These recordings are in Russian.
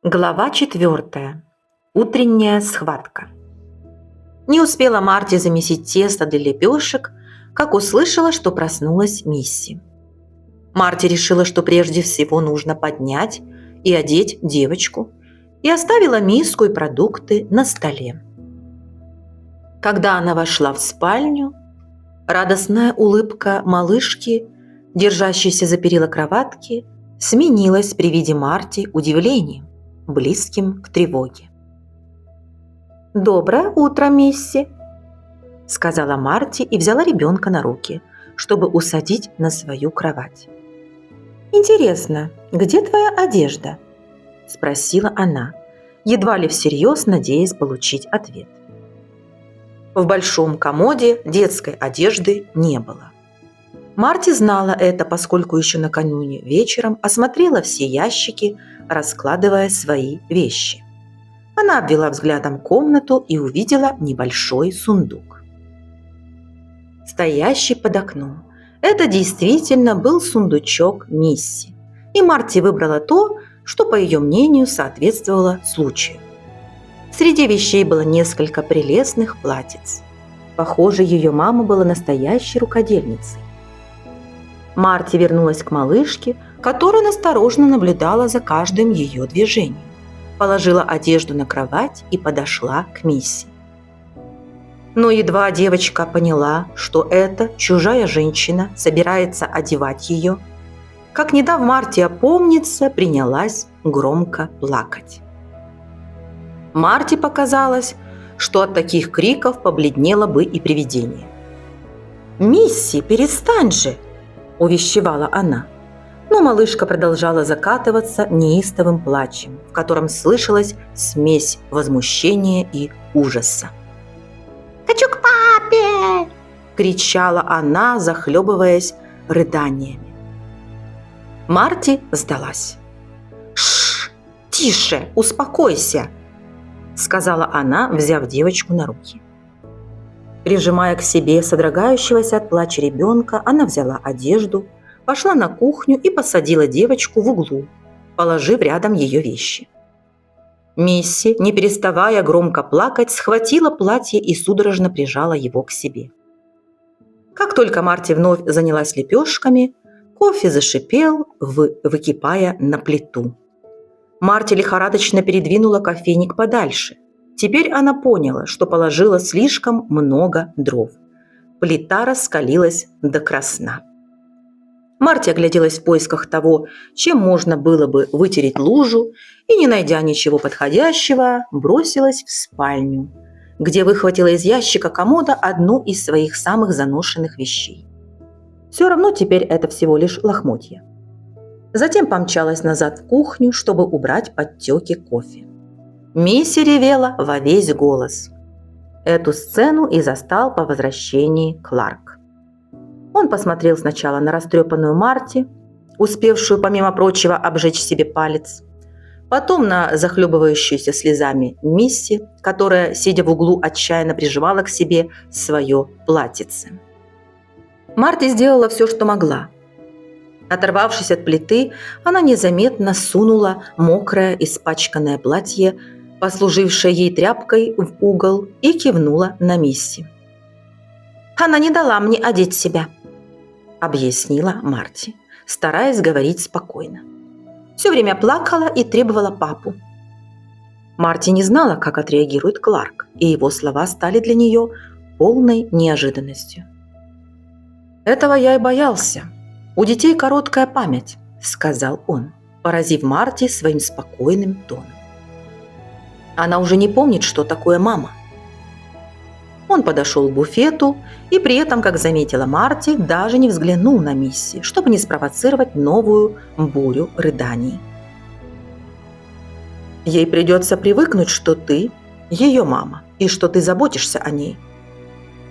Глава 4. Утренняя схватка. Не успела Марти замесить тесто для лепешек, как услышала, что проснулась Мисси. Марти решила, что прежде всего нужно поднять и одеть девочку, и оставила миску и продукты на столе. Когда она вошла в спальню, радостная улыбка малышки, держащейся за перила кроватки, сменилась при виде Марти удивлением, близким к тревоге. «Доброе утро, Мисси», – сказала Марти и взяла ребенка на руки, чтобы усадить на свою кровать. «Интересно, где твоя одежда?» – спросила она, едва ли всерьез надеясь получить ответ. В большом комоде детской одежды не было. Марти знала это, поскольку еще накануне вечером осмотрела все ящики, раскладывая свои вещи. Она обвела взглядом комнату и увидела небольшой сундук, стоящий под окном. Это действительно был сундучок Мисси, и Марти выбрала то, что, по ее мнению, соответствовало случаю. Среди вещей было несколько прелестных платьиц. Похоже, ее мама была настоящей рукодельницей. Марти вернулась к малышке, которая осторожно наблюдала за каждым ее движением, положила одежду на кровать и подошла к Мисси. Но едва девочка поняла, что эта чужая женщина собирается одевать ее, как, не дав Марти опомниться, принялась громко плакать. Марти показалось, что от таких криков побледнело бы и привидение. «Мисси, перестань же!» – увещевала она. Но малышка продолжала закатываться неистовым плачем, в котором слышалась смесь возмущения и ужаса. «Хочу к папе!» – кричала она, захлебываясь рыданиями. Марти сдалась. «Шш! Тише! Успокойся!» – сказала она, взяв девочку на руки. Прижимая к себе содрогающегося от плача ребенка, она взяла одежду, пошла на кухню и посадила девочку в углу, положив рядом ее вещи. Мисси, не переставая громко плакать, схватила платье и судорожно прижала его к себе. Как только Марти вновь занялась лепешками, кофе зашипел, выкипая на плиту. Марти лихорадочно передвинула кофейник подальше. Теперь она поняла, что положила слишком много дров. Плита раскалилась до красна. Марти огляделась в поисках того, чем можно было бы вытереть лужу, и, не найдя ничего подходящего, бросилась в спальню, где выхватила из ящика комода одну из своих самых заношенных вещей. Все равно теперь это всего лишь лохмотья. Затем помчалась назад в кухню, чтобы убрать подтеки кофе. Мисси ревела во весь голос. Эту сцену и застал по возвращении Кларк. Он посмотрел сначала на растрепанную Марти, успевшую, помимо прочего, обжечь себе палец, потом на захлебывающуюся слезами Мисси, которая, сидя в углу, отчаянно прижимала к себе свое платьице. Марти сделала все, что могла. Оторвавшись от плиты, она незаметно сунула мокрое, испачканное платье, послужившее ей тряпкой, в угол, и кивнула на Мисси. «Она не дала мне одеть себя», – объяснила Марти, стараясь говорить спокойно. Все время плакала и требовала папу. Марти не знала, как отреагирует Кларк, и его слова стали для нее полной неожиданностью. «Этого я и боялся. У детей короткая память», – сказал он, поразив Марти своим спокойным тоном. «Она уже не помнит, что такое мама». Он подошел к буфету и при этом, как заметила Марти, даже не взглянул на Мисси, чтобы не спровоцировать новую бурю рыданий. «Ей придется привыкнуть, что ты ее мама и что ты заботишься о ней.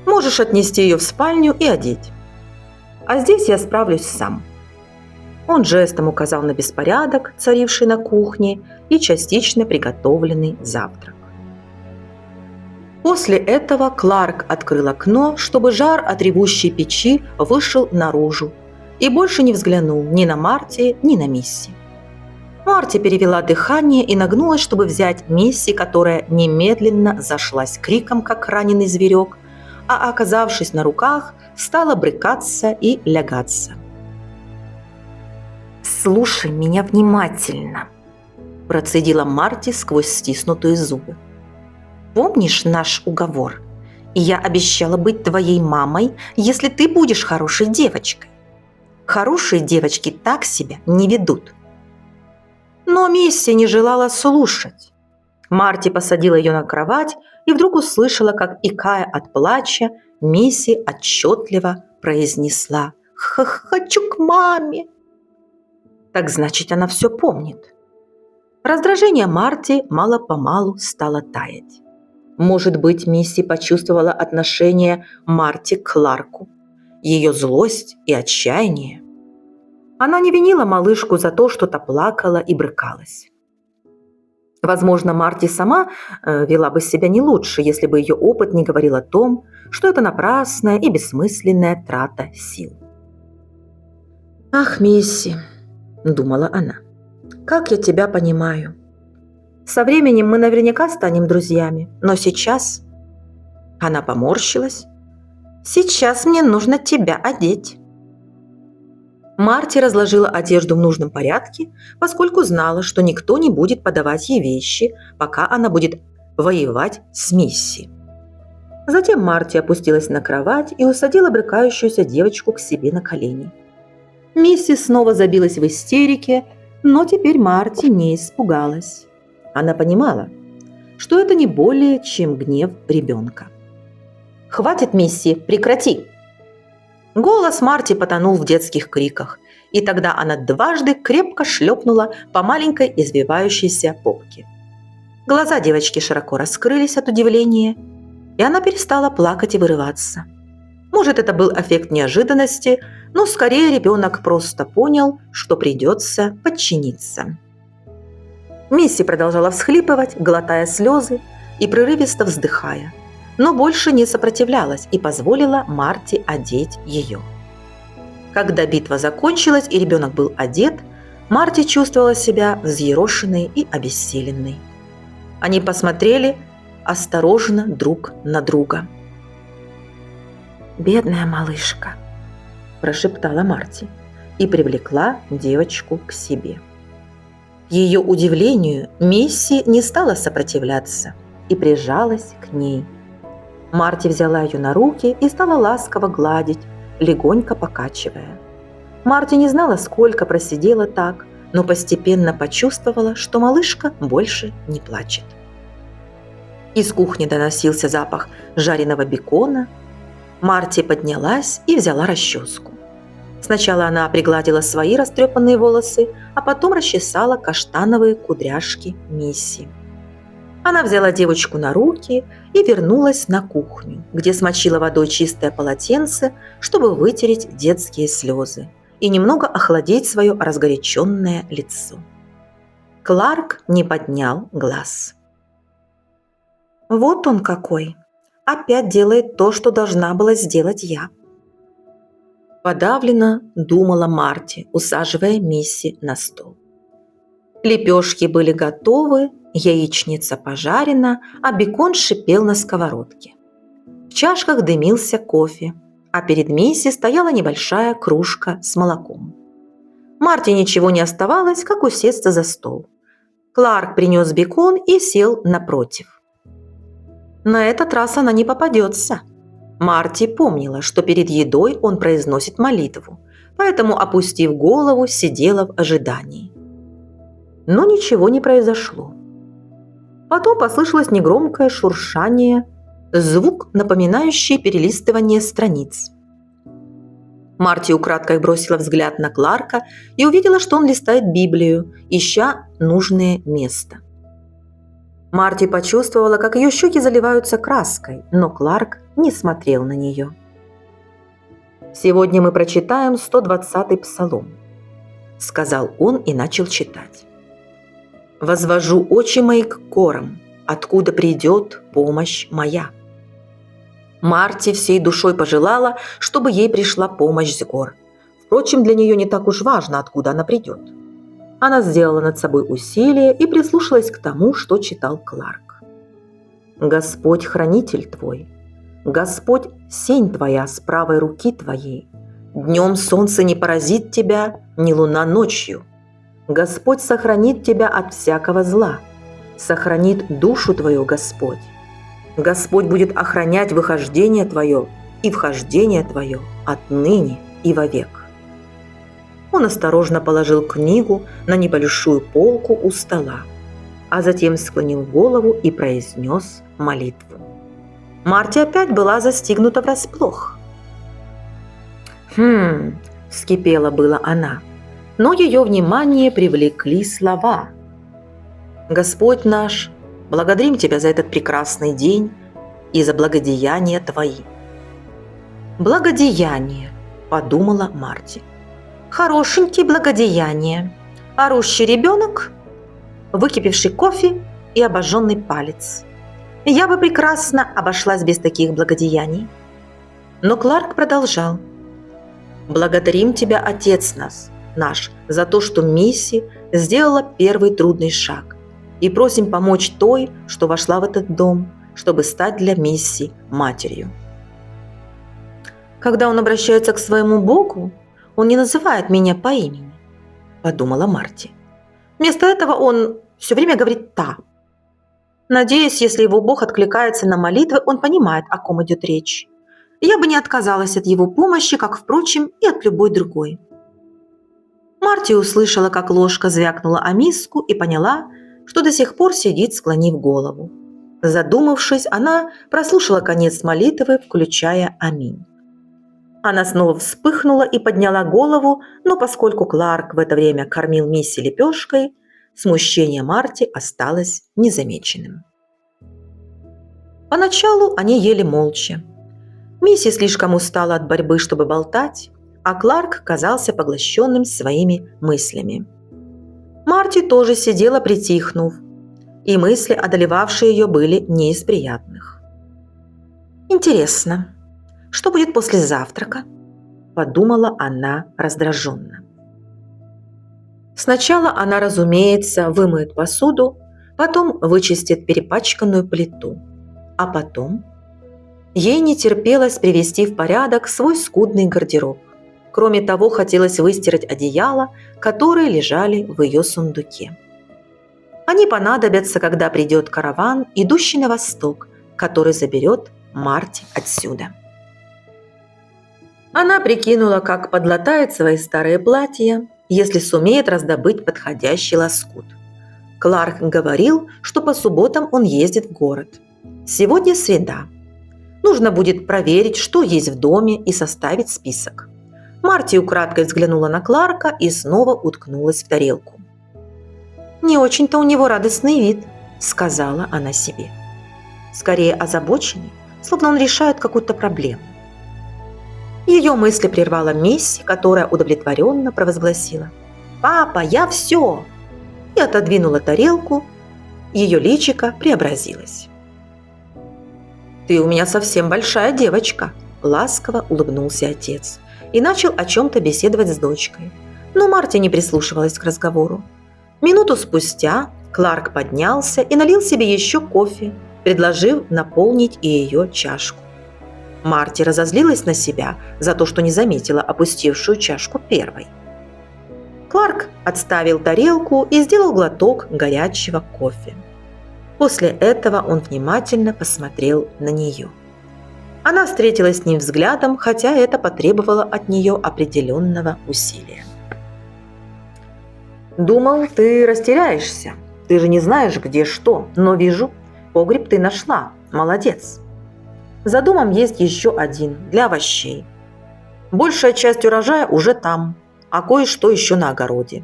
Можешь отнести ее в спальню и одеть. А здесь я справлюсь сам». Он жестом указал на беспорядок, царивший на кухне, и частично приготовленный завтрак. После этого Кларк открыл окно, чтобы жар от ревущей печи вышел наружу, и больше не взглянул ни на Марти, ни на Мисси. Марти перевела дыхание и нагнулась, чтобы взять Мисси, которая немедленно зашлась криком, как раненый зверек, а, оказавшись на руках, стала брыкаться и лягаться. «Слушай меня внимательно», – процедила Марти сквозь стиснутые зубы. «Помнишь наш уговор? Я обещала быть твоей мамой, если ты будешь хорошей девочкой. Хорошие девочки так себя не ведут». Но Мисси не желала слушать. Марти посадила ее на кровать и вдруг услышала, как, икая от плача, Мисси отчетливо произнесла: «Хочу к маме». Так значит, она все помнит. Раздражение Марти мало-помалу стало таять. Может быть, Мисси почувствовала отношение Марти к Кларку, ее злость и отчаяние. Она не винила малышку за то, что та плакала и брыкалась. Возможно, Марти сама вела бы себя не лучше, если бы ее опыт не говорил о том, что это напрасная и бессмысленная трата сил. «Ах, Мисси», – думала она, – «как я тебя понимаю. Со временем мы наверняка станем друзьями, но сейчас…» Она поморщилась. «Сейчас мне нужно тебя одеть». Марти разложила одежду в нужном порядке, поскольку знала, что никто не будет подавать ей вещи, пока она будет воевать с Мисси. Затем Марти опустилась на кровать и усадила брыкающуюся девочку к себе на колени. Мисси снова забилась в истерике, но теперь Марти не испугалась. Она понимала, что это не более чем гнев ребенка. «Хватит, Мисси, прекрати!» Голос Марти потонул в детских криках, и тогда она дважды крепко шлепнула по маленькой извивающейся попке. Глаза девочки широко раскрылись от удивления, и она перестала плакать и вырываться. Может, это был эффект неожиданности, но скорее ребенок просто понял, что придется подчиниться. Мисси продолжала всхлипывать, глотая слезы и прерывисто вздыхая, но больше не сопротивлялась и позволила Марти одеть ее. Когда битва закончилась и ребенок был одет, Марти чувствовала себя взъерошенной и обессиленной. Они посмотрели осторожно друг на друга. «Бедная малышка», – прошептала Марти и привлекла девочку к себе. К ее удивлению, Мисси не стала сопротивляться и прижалась к ней. Марти взяла ее на руки и стала ласково гладить, легонько покачивая. Марти не знала, сколько просидела так, но постепенно почувствовала, что малышка больше не плачет. Из кухни доносился запах жареного бекона. Марти поднялась и взяла расческу. Сначала она пригладила свои растрепанные волосы, а потом расчесала каштановые кудряшки Мисси. Она взяла девочку на руки и вернулась на кухню, где смочила водой чистое полотенце, чтобы вытереть детские слезы и немного охладить свое разгоряченное лицо. Кларк не поднял глаз. «Вот он какой! Опять делает то, что должна была сделать я!» Подавленно думала Марти, усаживая Мисси на стол. Лепешки были готовы, яичница пожарена, а бекон шипел на сковородке. В чашках дымился кофе, а перед Мисси стояла небольшая кружка с молоком. Марти ничего не оставалось, как усесться за стол. Кларк принес бекон и сел напротив. На этот раз она не попадется. Марти помнила, что перед едой он произносит молитву, поэтому, опустив голову, сидела в ожидании. Но ничего не произошло. Потом послышалось негромкое шуршание, звук, напоминающий перелистывание страниц. Марти украдкой бросила взгляд на Кларка и увидела, что он листает Библию, ища нужное место. Марти почувствовала, как ее щеки заливаются краской, но Кларк не смотрел на нее. «Сегодня мы прочитаем 120-й псалом», – сказал он и начал читать. «Возвожу очи мои к горам, откуда придет помощь моя». Марти всей душой пожелала, чтобы ей пришла помощь с гор. Впрочем, для нее не так уж важно, откуда она придет. Она сделала над собой усилие и прислушалась к тому, что читал Кларк. «Господь хранитель твой, Господь сень твоя с правой руки твоей. Днем солнце не поразит тебя, ни луна ночью. Господь сохранит тебя от всякого зла. Сохранит душу твою Господь. Господь будет охранять выхождение твое и вхождение твое отныне и вовек». Он осторожно положил книгу на небольшую полку у стола, а затем склонил голову и произнес молитву. Марти опять была застигнута врасплох. Вскипела была она, но ее внимание привлекли слова. «Господь наш, благодарим Тебя за этот прекрасный день и за благодеяния Твои». «Благодеяние», – подумала Марти. «Хорошенькие благодеяния. Орущий ребенок, выкипевший кофе и обожженный палец. Я бы прекрасно обошлась без таких благодеяний». Но Кларк продолжал. «Благодарим Тебя, Отец наш, за то, что Мисси сделала первый трудный шаг, и просим помочь той, что вошла в этот дом, чтобы стать для Мисси матерью». «Когда он обращается к своему Богу, он не называет меня по имени», – подумала Марти. «Вместо этого он все время говорит «та». Надеюсь, если его Бог откликается на молитвы, он понимает, о ком идет речь. Я бы не отказалась от его помощи, как, впрочем, и от любой другой». Марти услышала, как ложка звякнула о миску, и поняла, что до сих пор сидит, склонив голову. Задумавшись, она прослушала конец молитвы, включая «Аминь». Она снова вспыхнула и подняла голову, но поскольку Кларк в это время кормил Мисси лепешкой, смущение Марти осталось незамеченным. Поначалу они ели молча. Мисси слишком устала от борьбы, чтобы болтать, а Кларк казался поглощенным своими мыслями. Марти тоже сидела, притихнув, и мысли, одолевавшие ее, были не из приятных. «Интересно, что будет после завтрака?» – подумала она раздраженно. Сначала она, разумеется, вымоет посуду, потом вычистит перепачканную плиту, а потом ей не терпелось привести в порядок свой скудный гардероб. Кроме того, хотелось выстирать одеяла, которые лежали в ее сундуке. Они понадобятся, когда придет караван, идущий на восток, который заберет Марти отсюда. Она прикинула, как подлатает свои старые платья, если сумеет раздобыть подходящий лоскут. Кларк говорил, что по субботам он ездит в город. Сегодня среда. Нужно будет проверить, что есть в доме, и составить список. Марти украдкой взглянула на Кларка и снова уткнулась в тарелку. «Не очень-то у него радостный вид», – сказала она себе. «Скорее озабоченный, словно он решает какую-то проблему». Ее мысли прервала Мисси, которая удовлетворенно провозгласила: «Папа, я все!» и отодвинула тарелку. Ее личико преобразилось. «Ты у меня совсем большая девочка», – ласково улыбнулся отец и начал о чем-то беседовать с дочкой. Но Марти не прислушивалась к разговору. Минуту спустя Кларк поднялся и налил себе еще кофе, предложив наполнить и ее чашку. Марти разозлилась на себя за то, что не заметила опустевшую чашку первой. Кларк отставил тарелку и сделал глоток горячего кофе. После этого он внимательно посмотрел на нее. Она встретилась с ним взглядом, хотя это потребовало от нее определенного усилия. «Думал, ты растеряешься. Ты же не знаешь, где что. Но вижу, погреб ты нашла. Молодец. За домом есть еще один, для овощей. Большая часть урожая уже там, а кое-что еще на огороде.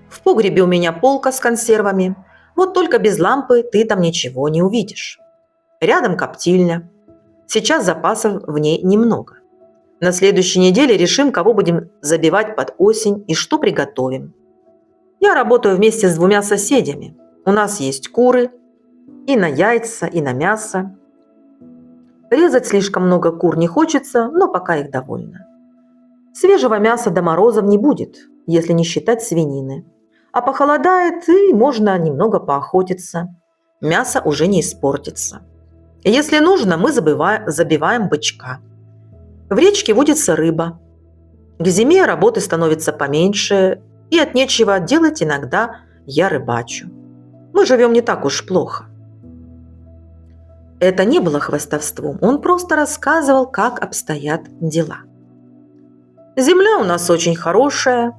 В погребе у меня полка с консервами. Вот только без лампы ты там ничего не увидишь. Рядом коптильня. Сейчас запасов в ней немного. На следующей неделе решим, кого будем забивать под осень и что приготовим. Я работаю вместе с 2 соседями. У нас есть куры и на яйца, и на мясо. Резать слишком много кур не хочется, но пока их довольно. Свежего мяса до морозов не будет, если не считать свинины. А похолодает, и можно немного поохотиться. Мясо уже не испортится. Если нужно, мы забиваем бычка. В речке водится рыба. К зиме работы становится поменьше, и от нечего делать иногда я рыбачу. Мы живем не так уж плохо. Это не было хвастовством, он просто рассказывал, как обстоят дела. Земля у нас очень хорошая,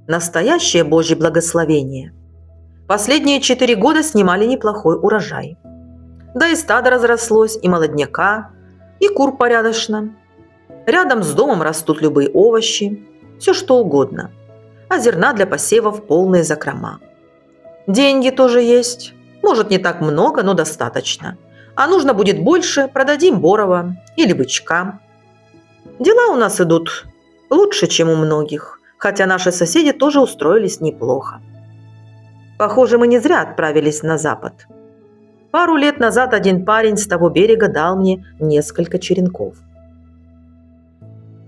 настоящее Божье благословение. Последние 4 года снимали неплохой урожай. Да и стадо разрослось, и молодняка, и кур порядочно. Рядом с домом растут любые овощи, все что угодно. А зерна для посевов полные закрома. Деньги тоже есть. Может, не так много, но достаточно. А нужно будет больше, продадим Борова или бычка. Дела у нас идут лучше, чем у многих, хотя наши соседи тоже устроились неплохо. Похоже, мы не зря отправились на запад. Пару лет назад один парень с того берега дал мне несколько черенков.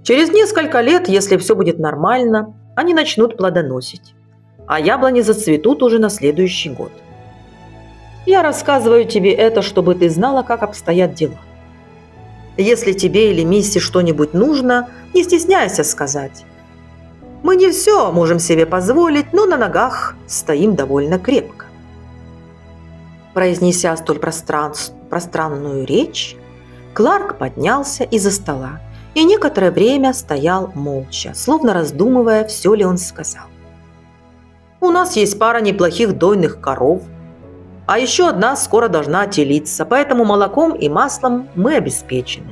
Через несколько лет, если все будет нормально, они начнут плодоносить, а яблони зацветут уже на следующий год. Я рассказываю тебе это, чтобы ты знала, как обстоят дела. Если тебе или Мисси что-нибудь нужно, не стесняйся сказать. Мы не все можем себе позволить, но на ногах стоим довольно крепко. Произнеся столь пространную речь, Кларк поднялся из-за стола и некоторое время стоял молча, словно раздумывая, все ли он сказал. У нас есть пара неплохих дойных коров, а еще одна скоро должна отелиться, поэтому молоком и маслом мы обеспечены.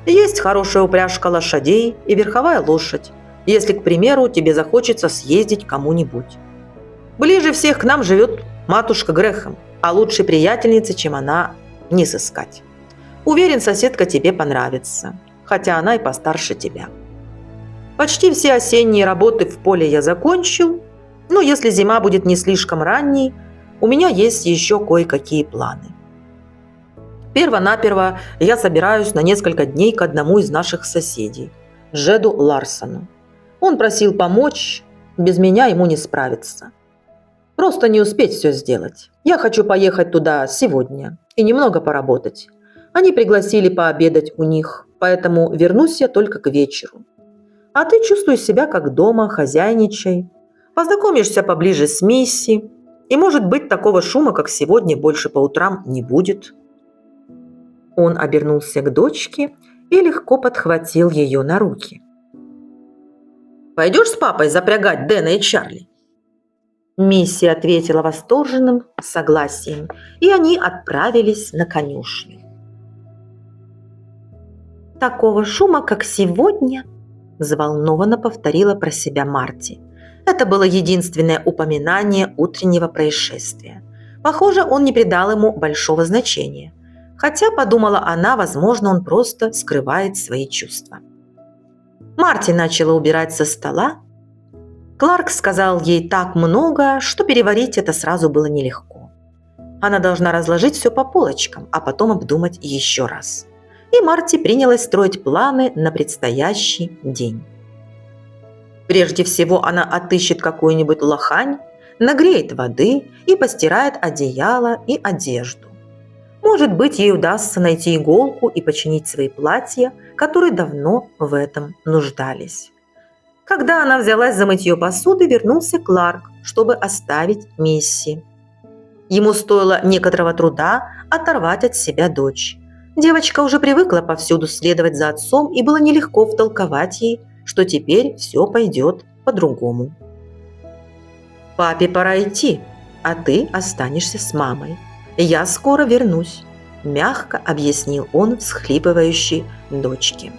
Есть хорошая упряжка лошадей и верховая лошадь, если, к примеру, тебе захочется съездить кому-нибудь. Ближе всех к нам живет матушка Грэхэм, а лучшей приятельницы, чем она, не сыскать. Уверен, соседка тебе понравится, хотя она и постарше тебя. Почти все осенние работы в поле я закончил, но если зима будет не слишком ранней, у меня есть еще кое-какие планы. Первонаперво я собираюсь на несколько дней к одному из наших соседей, Джеду Ларсону. Он просил помочь, без меня ему не справиться. Просто не успеть все сделать. Я хочу поехать туда сегодня и немного поработать. Они пригласили пообедать у них, поэтому вернусь я только к вечеру. А ты чувствуй себя как дома, хозяйничай. Познакомишься поближе с Мисси, и, может быть, такого шума, как сегодня, больше по утрам не будет. Он обернулся к дочке и легко подхватил ее на руки. «Пойдешь с папой запрягать Дэна и Чарли?» Мисси ответила восторженным согласием, и они отправились на конюшню. «Такого шума, как сегодня», – взволнованно повторила про себя Марти. Это было единственное упоминание утреннего происшествия. Похоже, он не придал ему большого значения. Хотя, подумала она, возможно, он просто скрывает свои чувства. Марти начала убирать со стола. Кларк сказал ей так много, что переварить это сразу было нелегко. Она должна разложить все по полочкам, а потом обдумать еще раз. И Марти принялась строить планы на предстоящий день. Прежде всего она отыщет какую-нибудь лохань, нагреет воды и постирает одеяло и одежду. Может быть, ей удастся найти иголку и починить свои платья, которые давно в этом нуждались. Когда она взялась за мытье посуды, вернулся Кларк, чтобы оставить Мисси. Ему стоило некоторого труда оторвать от себя дочь. Девочка уже привыкла повсюду следовать за отцом, и было нелегко втолковать ей, что теперь все пойдет по-другому. «Папе пора идти, а ты останешься с мамой. Я скоро вернусь», – мягко объяснил он всхлипывающей дочке.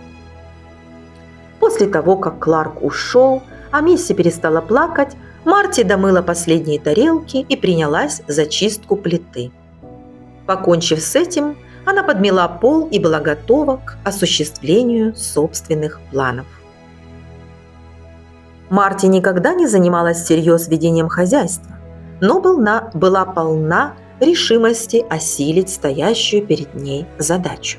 После того, как Кларк ушел, а Мисси перестала плакать, Марти домыла последние тарелки и принялась за чистку плиты. Покончив с этим, она подмела пол и была готова к осуществлению собственных планов. Марти никогда не занималась всерьез ведением хозяйства, но была полна решимости осилить стоящую перед ней задачу.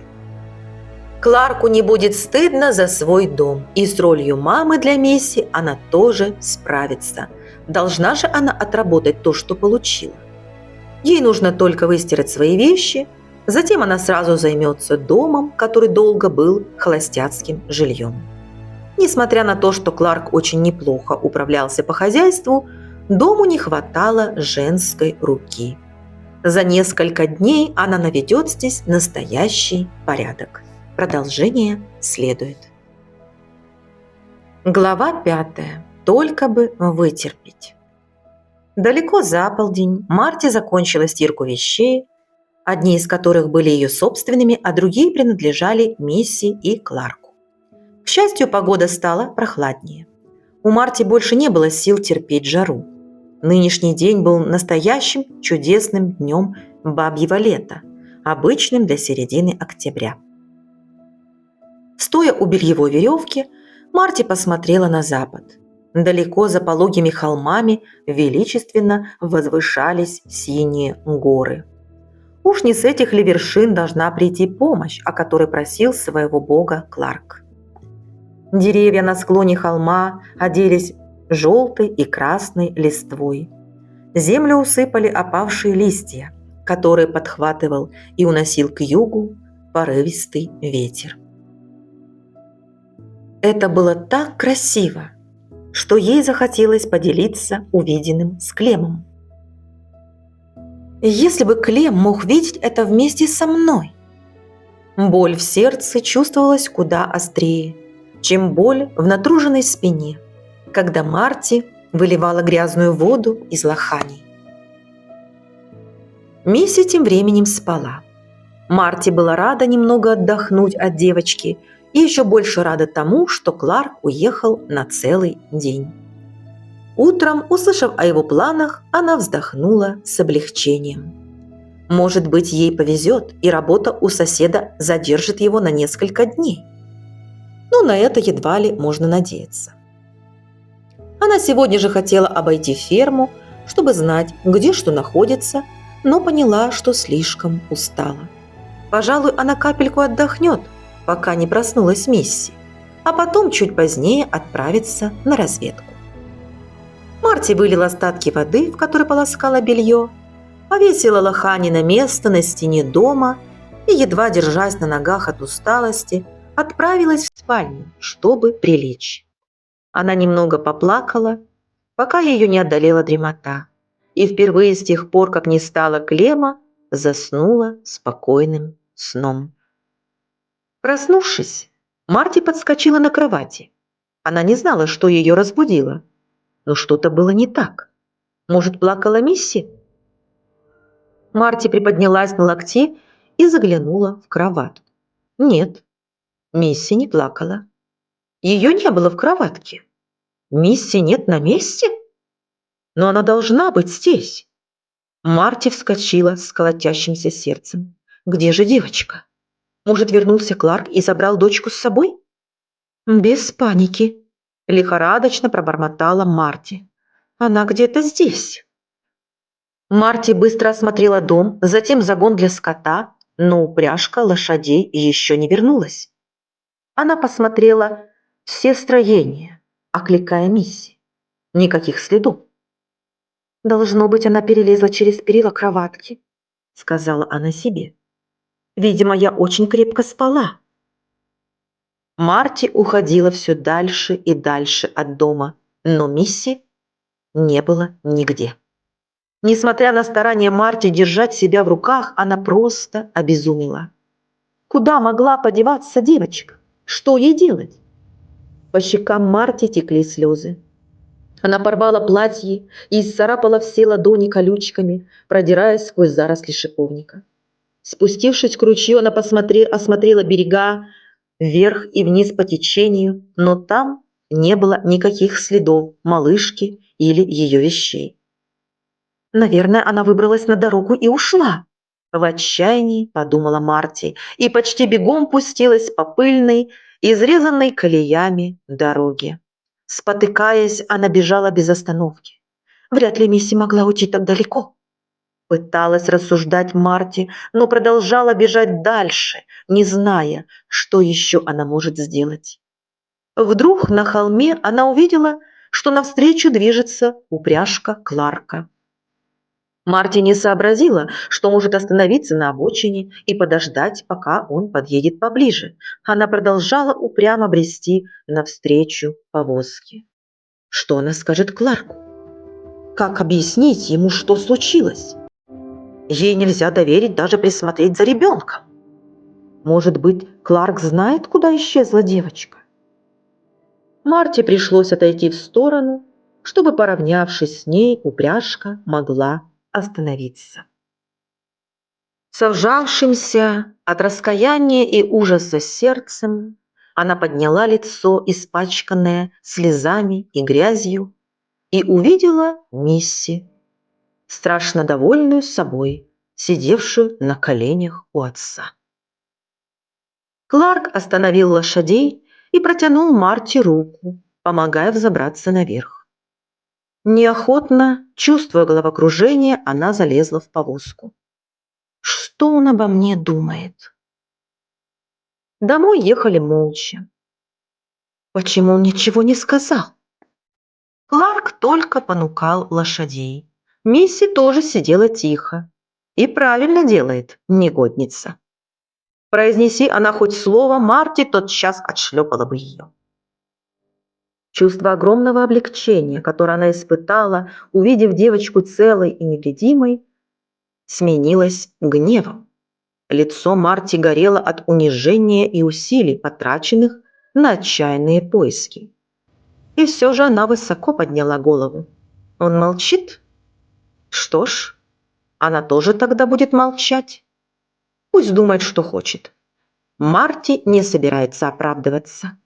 Кларку не будет стыдно за свой дом, и с ролью мамы для Мисси она тоже справится. Должна же она отработать то, что получила. Ей нужно только выстирать свои вещи, затем она сразу займется домом, который долго был холостяцким жильем. Несмотря на то, что Кларк очень неплохо управлялся по хозяйству, дому не хватало женской руки. За несколько дней она наведет здесь настоящий порядок. Продолжение следует. Глава 5. Только бы вытерпеть. Далеко за полдень Марти закончила стирку вещей, одни из которых были ее собственными, а другие принадлежали Мисси и Кларку. К счастью, погода стала прохладнее. У Марти больше не было сил терпеть жару. Нынешний день был настоящим чудесным днем бабьего лета, обычным для середины октября. Стоя у бельевой веревки, Марти посмотрела на запад. Далеко за пологими холмами величественно возвышались синие горы. Уж не с этих ли вершин должна прийти помощь, о которой просил своего бога Кларк. Деревья на склоне холма оделись желтой и красной листвой. Землю усыпали опавшие листья, которые подхватывал и уносил к югу порывистый ветер. Это было так красиво, что ей захотелось поделиться увиденным с Клемом. Если бы Клем мог видеть это вместе со мной. Боль в сердце чувствовалась куда острее, чем боль в натруженной спине, когда Марти выливала грязную воду из лоханей. Мисси тем временем спала. Марти была рада немного отдохнуть от девочки и еще больше рада тому, что Кларк уехал на целый день. Утром, услышав о его планах, она вздохнула с облегчением. Может быть, ей повезет, и работа у соседа задержит его на несколько дней. Но на это едва ли можно надеяться. Она сегодня же хотела обойти ферму, чтобы знать, где что находится, но поняла, что слишком устала. Пожалуй, она капельку отдохнет, пока не проснулась Мисси, а потом чуть позднее отправится на разведку. Марти вылила остатки воды, в которой полоскала белье, повесила лохани на место на стене дома и, едва держась на ногах от усталости, отправилась в спальню, чтобы прилечь. Она немного поплакала, пока ее не одолела дремота, и впервые с тех пор, как не стало Клема, заснула спокойным сном. Проснувшись, Марти подскочила на кровати. Она не знала, что ее разбудило, но что-то было не так. Может, плакала Мисси? Марти приподнялась на локте и заглянула в кровать. Нет, Мисси не плакала. Ее не было в кроватке. Мисси нет на месте? Но она должна быть здесь. Марти вскочила с колотящимся сердцем. Где же девочка? Может, вернулся Кларк и забрал дочку с собой? Без паники. Лихорадочно пробормотала Марти. Она где-то здесь. Марти быстро осмотрела дом, затем загон для скота, но упряжка лошадей еще не вернулась. Она посмотрела все строения, окликая Мисси. Никаких следов. «Должно быть, она перелезла через перила кроватки», — сказала она себе. «Видимо, я очень крепко спала». Марти уходила все дальше и дальше от дома, но Мисси не было нигде. Несмотря на старания Марти держать себя в руках, она просто обезумела. Куда могла подеваться девочка? Что ей делать? По щекам Марти текли слезы. Она порвала платье и исцарапала все ладони колючками, продираясь сквозь заросли шиповника. Спустившись к ручью, она осмотрела берега вверх и вниз по течению, но там не было никаких следов малышки или ее вещей. Наверное, она выбралась на дорогу и ушла. В отчаянии подумала Марти и почти бегом пустилась по пыльной, изрезанной колеями дороге. Спотыкаясь, она бежала без остановки. Вряд ли Мисси могла уйти так далеко. Пыталась рассуждать Марти, но продолжала бежать дальше, не зная, что еще она может сделать. Вдруг на холме она увидела что навстречу движется упряжка Кларка. Марти не сообразила, что может остановиться на обочине и подождать, пока он подъедет поближе. Она продолжала упрямо брести навстречу повозке. Что она скажет Кларку? Как объяснить ему, что случилось? Ей нельзя доверить даже присмотреть за ребенком. Может быть, Кларк знает, куда исчезла девочка? Марте пришлось отойти в сторону, чтобы, поравнявшись с ней, упряжка могла остановиться. Со вжавшимся от раскаяния и ужаса сердцем она подняла лицо, испачканное слезами и грязью, и увидела Мисси, страшно довольную собой, сидевшую на коленях у отца. Кларк остановил лошадей и протянул Марте руку, помогая взобраться наверх. Неохотно, чувствуя головокружение, она залезла в повозку. Что он обо мне думает? Домой ехали молча. Почему он ничего не сказал? Кларк только понукал лошадей. Мисси тоже сидела тихо. И правильно делает, негодница. Произнеси она хоть слово, Марти тотчас отшлепала бы ее. Чувство огромного облегчения, которое она испытала, увидев девочку целой и невредимой, сменилось гневом. Лицо Марти горело от унижения и усилий, потраченных на отчаянные поиски. И все же она высоко подняла голову. Он молчит? Что ж, она тоже тогда будет молчать. Пусть думает, что хочет. Марти не собирается оправдываться.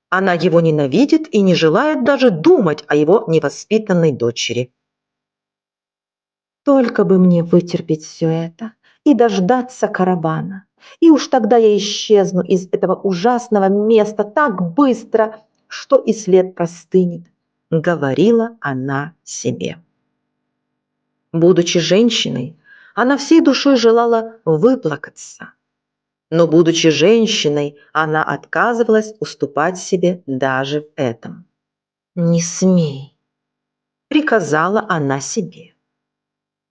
Она его ненавидит и не желает даже думать о его невоспитанной дочери. Только бы мне вытерпеть все это и дождаться каравана. И уж тогда я исчезну из этого ужасного места так быстро, что и след простынет, говорила она себе. Будучи женщиной, она всей душой желала выплакаться. Но, будучи женщиной, она отказывалась уступать себе даже в этом. «Не смей», – приказала она себе.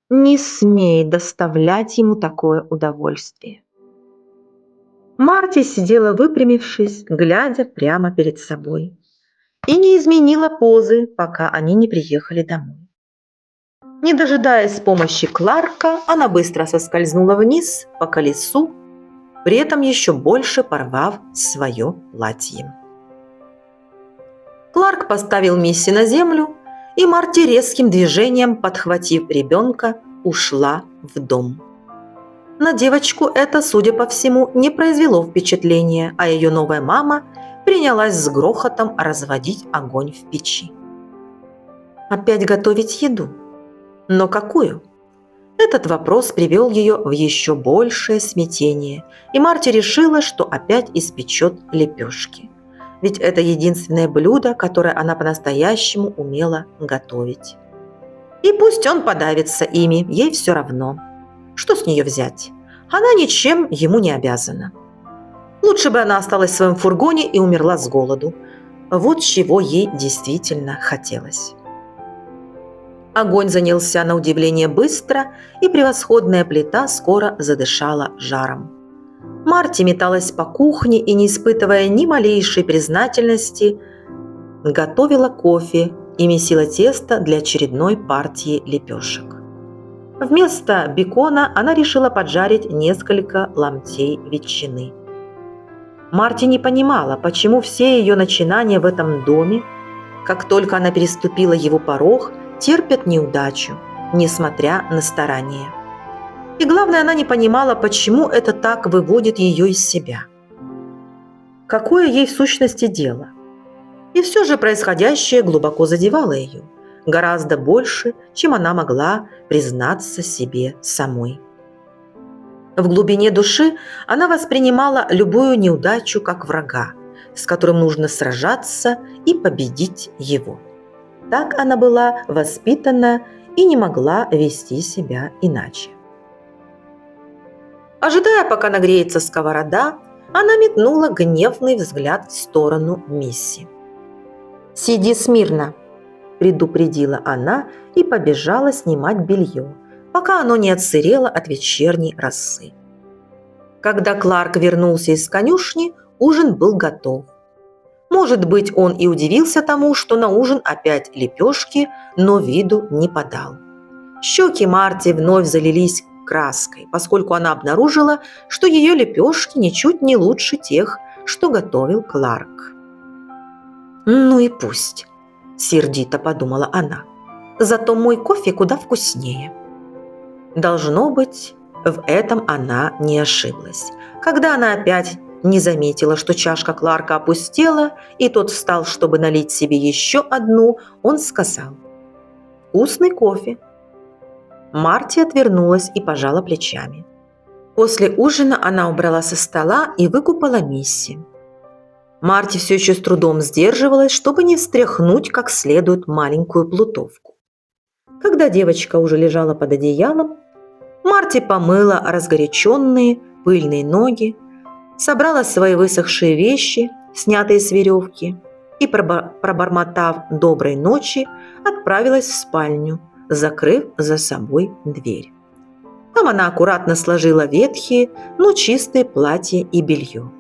«Не смей доставлять ему такое удовольствие». Марти сидела выпрямившись, глядя прямо перед собой, и не изменила позы, пока они не приехали домой. Не дожидаясь помощи Кларка, она быстро соскользнула вниз по колесу, при этом еще больше порвав свое платье. Кларк поставил Мисси на землю, и Марти резким движением, подхватив ребенка, ушла в дом. На девочку это, судя по всему, не произвело впечатления, а ее новая мама принялась с грохотом разводить огонь в печи. Опять готовить еду? Но какую? Этот вопрос привел ее в еще большее смятение, и Марти решила, что опять испечет лепешки. Ведь это единственное блюдо, которое она по-настоящему умела готовить. И пусть он подавится ими, ей все равно. Что с нее взять? Она ничем ему не обязана. Лучше бы она осталась в своем фургоне и умерла с голоду. Вот чего ей действительно хотелось. Огонь занялся на удивление быстро, и превосходная плита скоро задышала жаром. Марти металась по кухне и, не испытывая ни малейшей признательности, готовила кофе и месила тесто для очередной партии лепешек. Вместо бекона она решила поджарить несколько ломтей ветчины. Марти не понимала, почему все ее начинания в этом доме, как только она переступила его порог, терпят неудачу, несмотря на старания. И главное, она не понимала, почему это так выводит ее из себя. Какое ей в сущности дело? И все же происходящее глубоко задевало ее, гораздо больше, чем она могла признаться себе самой. В глубине души она воспринимала любую неудачу как врага, с которым нужно сражаться и победить его. Так она была воспитана и не могла вести себя иначе. Ожидая, пока нагреется сковорода, она метнула гневный взгляд в сторону Мисси. «Сиди смирно, предупредила она и побежала снимать белье, пока оно не отсырело от вечерней росы. Когда Кларк вернулся из конюшни, ужин был готов. Может быть, он и удивился тому, что на ужин опять лепешки, но виду не подал. Щеки Марти вновь залились краской, поскольку она обнаружила, что ее лепешки ничуть не лучше тех, что готовил Кларк. «Ну и пусть», – сердито подумала она, – «зато мой кофе куда вкуснее». Должно быть, в этом она не ошиблась. Когда она опять не заметила, что чашка Кларка опустела, и тот встал, чтобы налить себе еще одну, он сказал: «Вкусный кофе». Марти отвернулась и пожала плечами. После ужина она убрала со стола и выкупала Мисси. Марти все еще с трудом сдерживалась, чтобы не встряхнуть как следует маленькую плутовку. Когда девочка уже лежала под одеялом, Марти помыла разгоряченные пыльные ноги, собрала свои высохшие вещи, снятые с веревки, и, пробормотав «доброй ночи», отправилась в спальню, закрыв за собой дверь. Там она аккуратно сложила ветхие, но чистые платья и белье.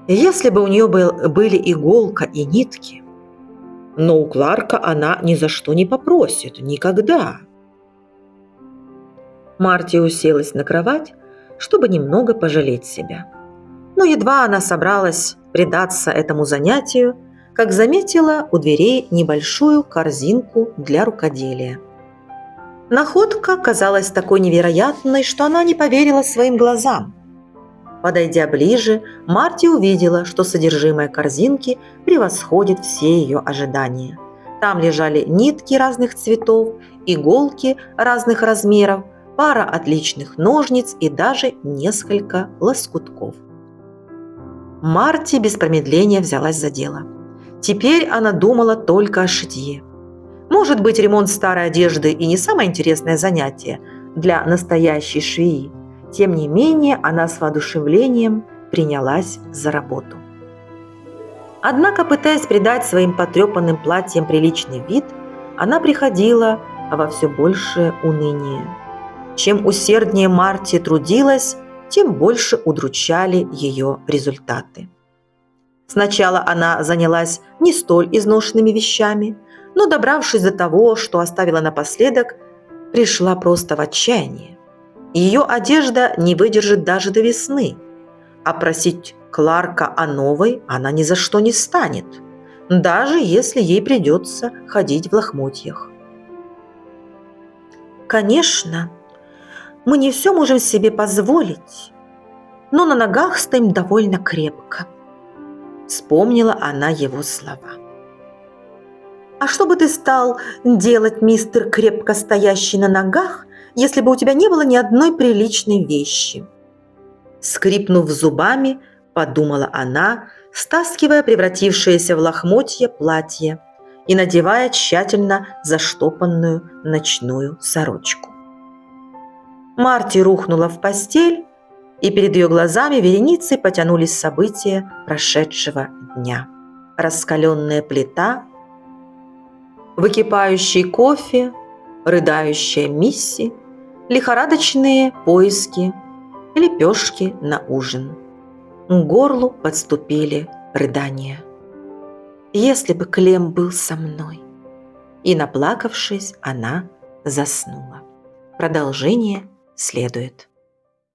Если бы у нее были иголка и нитки, но у Кларка она ни за что не попросит, никогда. Марти уселась на кровать, чтобы немного пожалеть себя. Но едва она собралась предаться этому занятию, как заметила у дверей небольшую корзинку для рукоделия. Находка казалась такой невероятной, что она не поверила своим глазам. Подойдя ближе, Марти увидела, что содержимое корзинки превосходит все ее ожидания. Там лежали нитки разных цветов, иголки разных размеров, пара отличных ножниц и даже несколько лоскутков. Марти без промедления взялась за дело. Теперь она думала только о шитье. Может быть, ремонт старой одежды и не самое интересное занятие для настоящей швеи. Тем не менее, она с воодушевлением принялась за работу. Однако, пытаясь придать своим потрепанным платьям приличный вид, она приходила во все большее уныние. Чем усерднее Марти трудилась, тем больше удручали ее результаты. Сначала она занялась не столь изношенными вещами, но, добравшись до того, что оставила напоследок, пришла просто в отчаяние. Ее одежда не выдержит даже до весны, а просить Кларка о новой она ни за что не станет, даже если ей придется ходить в лохмотьях. «Конечно, мы не все можем себе позволить, но на ногах стоим довольно крепко», – вспомнила она его слова. «А что бы ты стал делать, мистер крепко стоящий на ногах, если бы у тебя не было ни одной приличной вещи?» Скрипнув зубами, подумала она, стаскивая превратившееся в лохмотье платье и надевая тщательно заштопанную ночную сорочку. Марти рухнула в постель, и перед ее глазами вереницей потянулись события прошедшего дня. Раскаленная плита, выкипающий кофе, рыдающая Мисси, лихорадочные поиски, лепешки на ужин. К горлу подступили рыдания. «Если бы Клем был со мной!» И, наплакавшись, она заснула. Продолжение следует.